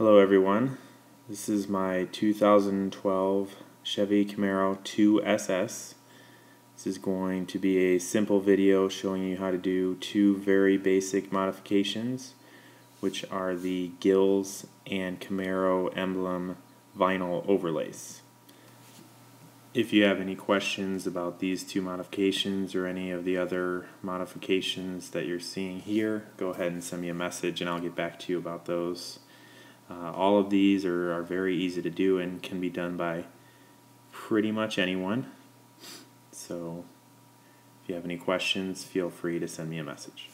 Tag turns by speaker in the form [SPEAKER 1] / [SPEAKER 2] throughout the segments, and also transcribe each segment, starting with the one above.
[SPEAKER 1] Hello everyone, this is my 2012 Chevy Camaro 2SS. This is going to be a simple video showing you how to do two very basic modifications, which are the Gills and Camaro emblem vinyl overlays. If you have any questions about these two modifications or any of the other modifications that you're seeing here, go ahead and send me a message and I'll get back to you about those. All of these are very easy to do and can be done by pretty much anyone. So if you have any questions, feel free to send me a message.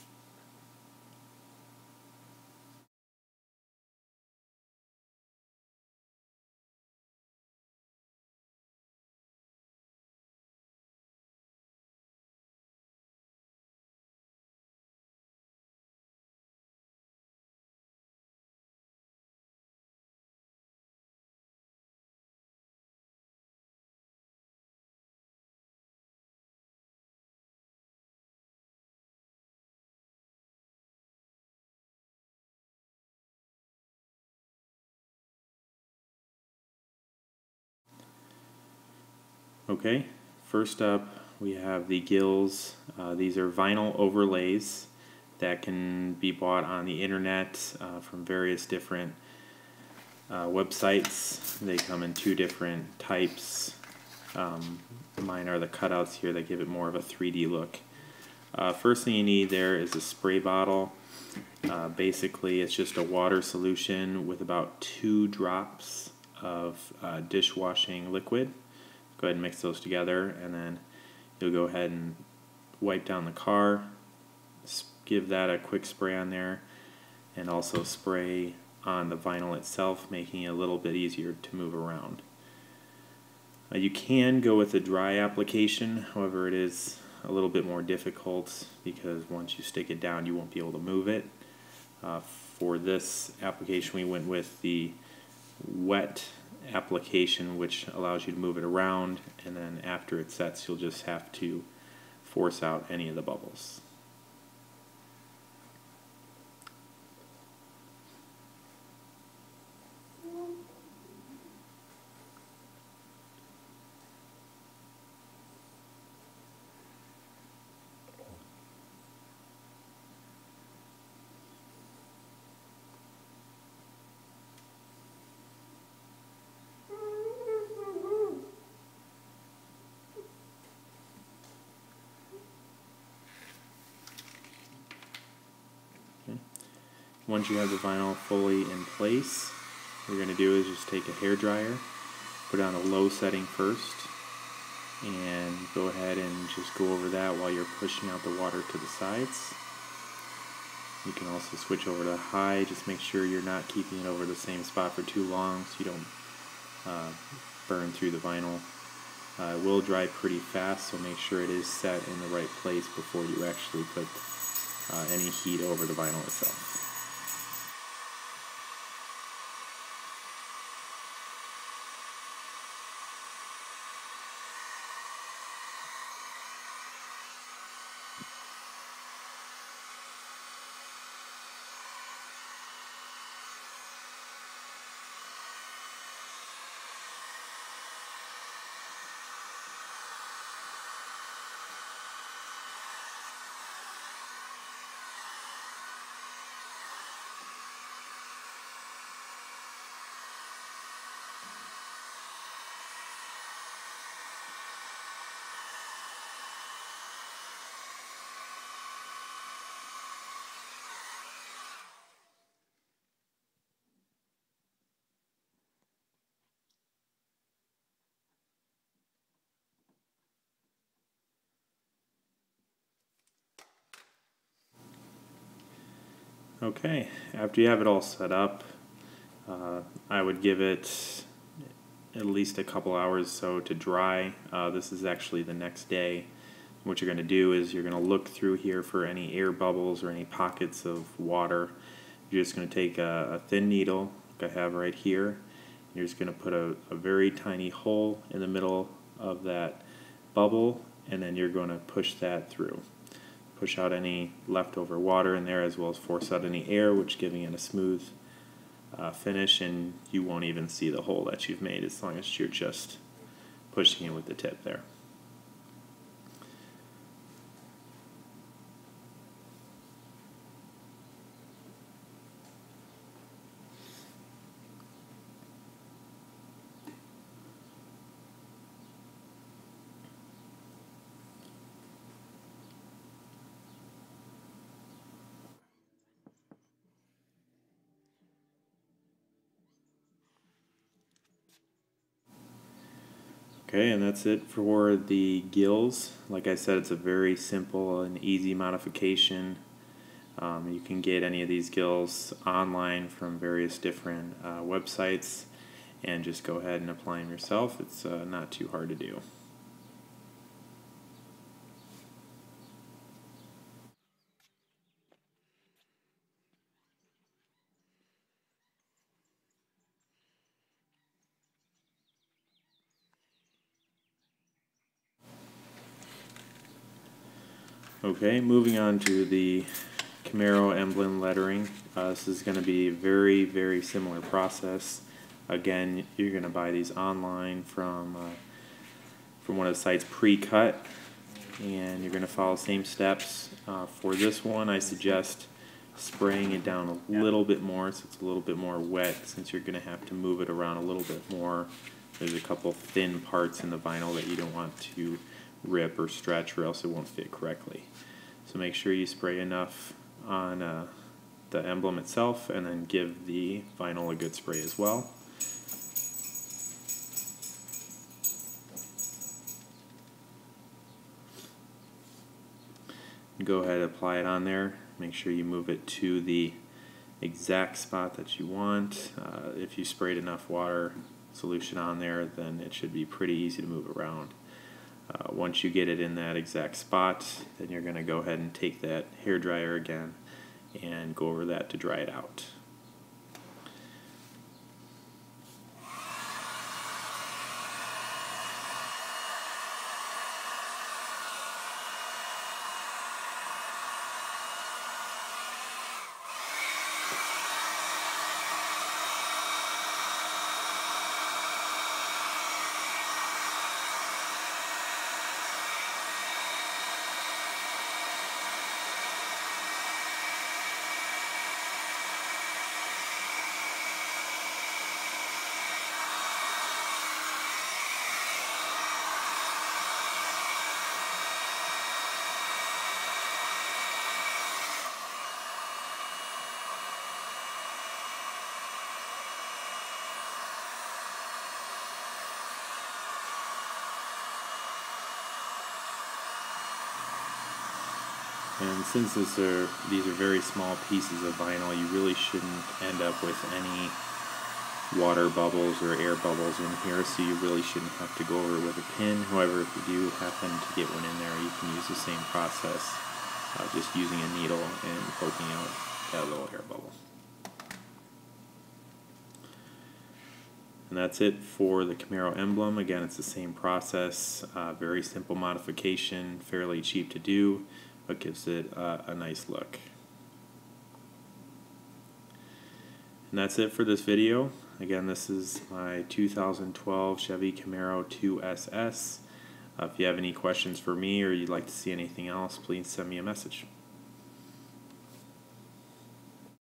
[SPEAKER 1] Okay, first up we have the Gills. These are vinyl overlays that can be bought on the internet from various different websites. They come in two different types. Mine are the cutouts here that give it more of a 3D look. First thing you need there is a spray bottle. Basically it's just a water solution with about 2 drops of dishwashing liquid. Go ahead and mix those together, and then you'll go ahead and wipe down the car, give that a quick spray on there, and also spray on the vinyl itself, making it a little bit easier to move around. You can go with a dry application, however it is a little bit more difficult because once you stick it down you won't be able to move it. For this application we went with the wet application, which allows you to move it around, and then after it sets you'll just have to force out any of the bubbles. Once you have the vinyl fully in place, what you're going to do is just take a hairdryer, put it on a low setting first, and go ahead and just go over that while you're pushing out the water to the sides. You can also switch over to high. Just make sure you're not keeping it over the same spot for too long so you don't burn through the vinyl. It will dry pretty fast, so make sure it is set in the right place before you actually put any heat over the vinyl itself. Okay, after you have it all set up, I would give it at least a couple hours so to dry. This is actually the next day. What you're going to do is you're going to look through here for any air bubbles or any pockets of water. You're just going to take a thin needle, like I have right here. You're just going to put a very tiny hole in the middle of that bubble, and then you're going to push that through. Push out any leftover water in there, as well as force out any air, which giving it a smooth finish, and you won't even see the hole that you've made as long as you're just pushing it with the tip there. Okay, and that's it for the gills. Like I said, it's a very simple and easy modification. You can get any of these gills online from various different websites and just go ahead and apply them yourself. It's not too hard to do. Okay, moving on to the Camaro emblem lettering. This is going to be a very, very similar process. Again, you're going to buy these online from one of the sites pre-cut, and you're going to follow the same steps. For this one, I suggest spraying it down a little bit more so it's a little bit more wet, since you're going to have to move it around a little bit more. There's a couple thin parts in the vinyl that you don't want to rip or stretch, or else it won't fit correctly. So make sure you spray enough on the emblem itself, and then give the vinyl a good spray as well. Go ahead and apply it on there. Make sure you move it to the exact spot that you want. If you sprayed enough water solution on there, then it should be pretty easy to move around. Once you get it in that exact spot, then you're going to go ahead and take that hair dryer again and go over that to dry it out. And since these are very small pieces of vinyl, you really shouldn't end up with any water bubbles or air bubbles in here, so you really shouldn't have to go over it with a pin. However, if you do happen to get one in there, you can use the same process, just using a needle and poking out that little air bubble. And that's it for the Camaro emblem. Again, it's the same process, very simple modification, fairly cheap to do, but gives it a nice look. And that's it for this video. Again, this is my 2012 Chevy Camaro 2SS. If you have any questions for me or you'd like to see anything else, please send me a message.